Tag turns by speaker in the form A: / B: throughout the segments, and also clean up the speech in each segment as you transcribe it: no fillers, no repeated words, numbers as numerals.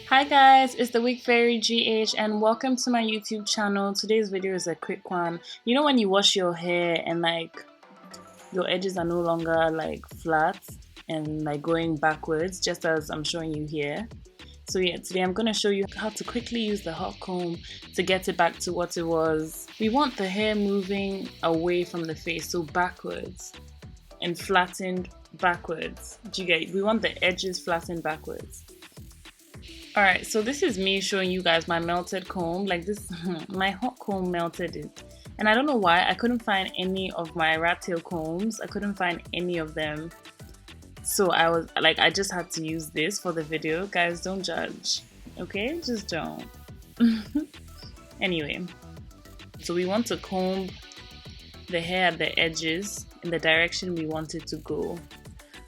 A: Hi guys, it's the Wig Fairy GH and welcome to my YouTube channel. Today's video is a quick one. You know when you wash your hair and your edges are no longer flat and going backwards, just as I'm showing you here. So yeah, today I'm going to show you how to quickly use the hot comb to get it back to what it was. We want the hair moving away from the face, so backwards and flattened backwards. Do you get it? We want the edges flattened backwards. Alright, so this is me showing you guys my melted comb. My hot comb melted it. And I don't know why, I couldn't find any of my rat tail combs. I couldn't find any of them. So I just had to use this for the video. Guys, don't judge, okay? Just don't. Anyway, so we want to comb the hair at the edges in the direction we want it to go.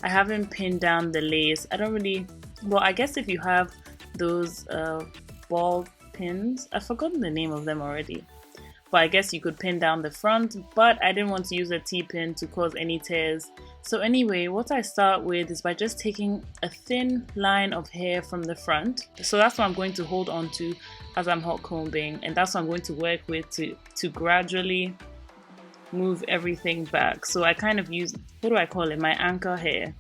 A: I haven't pinned down the lace. Well, I guess if you have those ball pins, I've forgotten the name of them already, but I guess you could pin down the front, but I didn't want to use a T-pin to cause any tears. So anyway, what I start with is by just taking a thin line of hair from the front. So that's what I'm going to hold on to as I'm hot combing, and that's what I'm going to work with to gradually move everything back. So I kind of use, what do I call it, my anchor hair.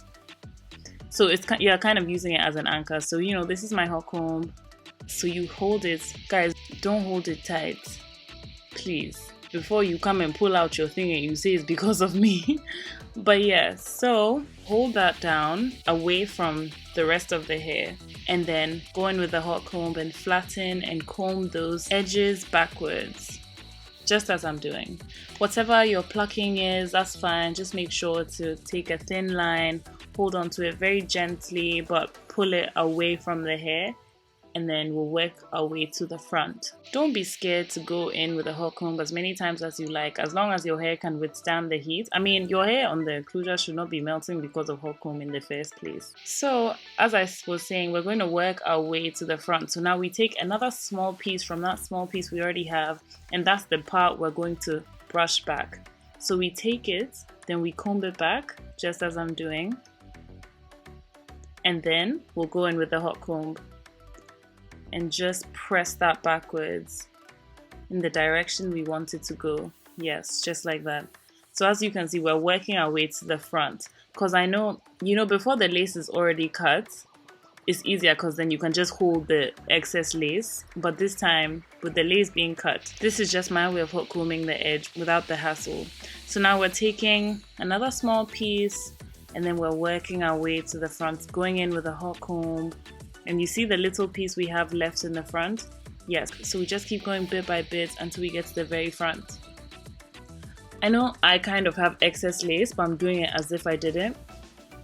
A: So you're kind of using it as an anchor. So you know, this is my hot comb. So you hold it, guys, don't hold it tight, please, before you come and pull out your thing and you say it's because of me. But yeah, so hold that down away from the rest of the hair and then go in with the hot comb and flatten and comb those edges backwards, just as I'm doing. Whatever your plucking is, that's fine. Just make sure to take a thin line, hold on to it very gently, but pull it away from the hair, and then we'll work our way to the front. Don't be scared to go in with a hot comb as many times as you like, as long as your hair can withstand the heat. I mean, your hair on the closure should not be melting because of hot comb in the first place. So as I was saying, we're going to work our way to the front. So now we take another small piece from that small piece we already have, and that's the part we're going to brush back. So we take it, then we comb it back, just as I'm doing, and then we'll go in with the hot comb and just press that backwards in the direction we want it to go. Yes, just like that. So as you can see, we're working our way to the front, because I know, you know, before the lace is already cut, it's easier because then you can just hold the excess lace. But this time, with the lace being cut, this is just my way of hot combing the edge without the hassle. So now we're taking another small piece and then we're working our way to the front, going in with a hot comb. And you see the little piece we have left in the front? Yes, so we just keep going bit by bit until we get to the very front. I know I kind of have excess lace, but I'm doing it as if I didn't.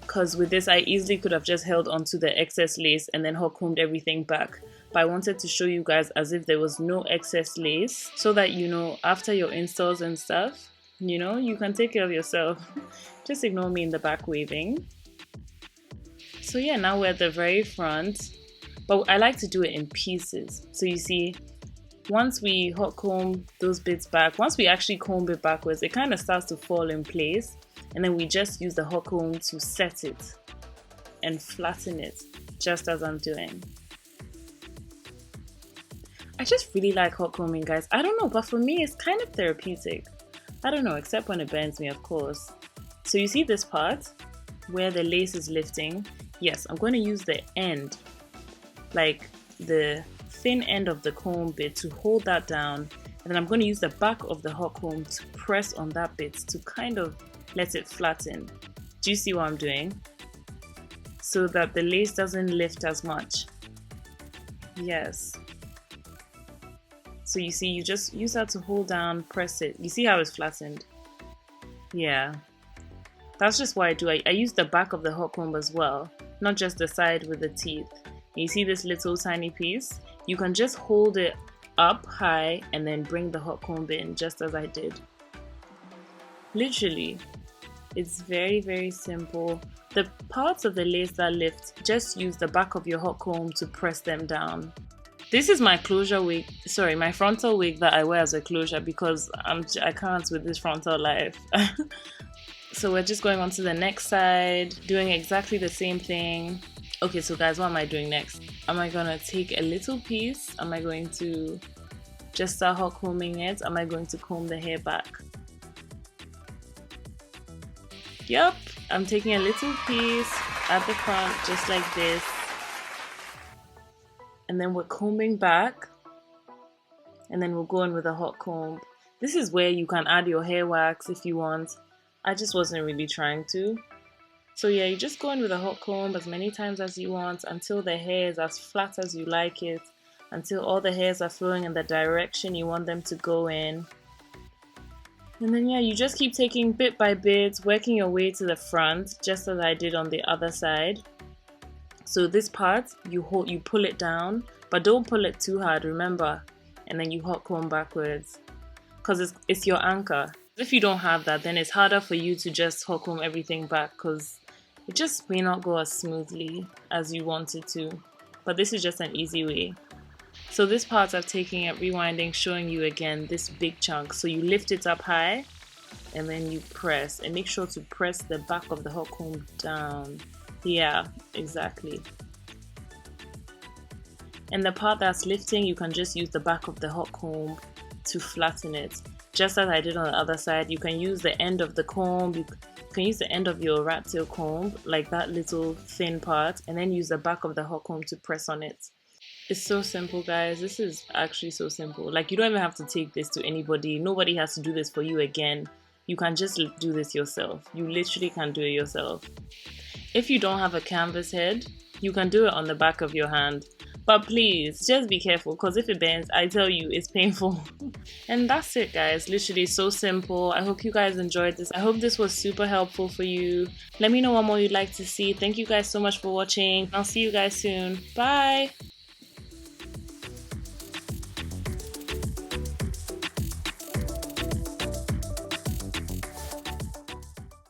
A: Because with this, I easily could have just held onto the excess lace and then hot combed everything back. But I wanted to show you guys as if there was no excess lace, so that, you know, after your installs and stuff, you know, you can take care of yourself. Just ignore me in the back waving. So yeah, now we're at the very front, but I like to do it in pieces. So you see, once we hot comb those bits back, once we actually comb it backwards, it kind of starts to fall in place, and then we just use the hot comb to set it and flatten it, just as I'm doing. I just really like hot combing, guys. I don't know, but for me, it's kind of therapeutic. I don't know, except when it burns me, of course. So you see this part where the lace is lifting? Yes, I'm going to use the end, like the thin end of the comb bit, to hold that down, and then I'm going to use the back of the hot comb to press on that bit to kind of let it flatten. Do you see what I'm doing? So that the lace doesn't lift as much. Yes. So you see, you just use that to hold down, press it. You see how it's flattened? Yeah. That's just what I do. I use the back of the hot comb as well, not just the side with the teeth. You see this little tiny piece? You can just hold it up high and then bring the hot comb in, just as I did. Literally, it's very, very simple. The parts of the lace that lift, just use the back of your hot comb to press them down. This is my closure wig, sorry, my frontal wig that I wear as a closure, because I can't with this frontal life. So we're just going on to the next side, doing exactly the same thing. Okay, so guys, what am I doing next? am I gonna take a little piece? Am I going to just start hot combing it? Am I going to comb the hair back? Yep, I'm taking a little piece at the front just like this, and then we're combing back, and then we'll go in with a hot comb. This is where you can add your hair wax if you want. I just wasn't really trying to. So yeah, you just go in with a hot comb as many times as you want until the hair is as flat as you like it, until all the hairs are flowing in the direction you want them to go in. And then yeah, you just keep taking bit by bit, working your way to the front, just as I did on the other side. So this part, you pull it down, but don't pull it too hard, remember, and then you hot comb backwards, because it's your anchor. If you don't have that, then it's harder for you to just hot comb everything back, because it just may not go as smoothly as you want it to. But this is just an easy way. So this part I've taken it, rewinding, showing you again this big chunk. So you lift it up high and then you press, and make sure to press the back of the hot comb down. Yeah, exactly. And the part that's lifting, you can just use the back of the hot comb to flatten it. Just as I did on the other side, you can use the end of the comb, you can use the end of your rat tail comb, like that little thin part, and then use the back of the hot comb to press on it. It's so simple, guys. This is actually so simple. Like, you don't even have to take this to anybody. Nobody has to do this for you again. You can just do this yourself. You literally can do it yourself. If you don't have a canvas head, you can do it on the back of your hand. But please, just be careful, because if it bends, I tell you, it's painful. And that's it, guys. Literally so simple. I hope you guys enjoyed this. I hope this was super helpful for you. Let me know what more you'd like to see. Thank you guys so much for watching. I'll see you guys soon. Bye!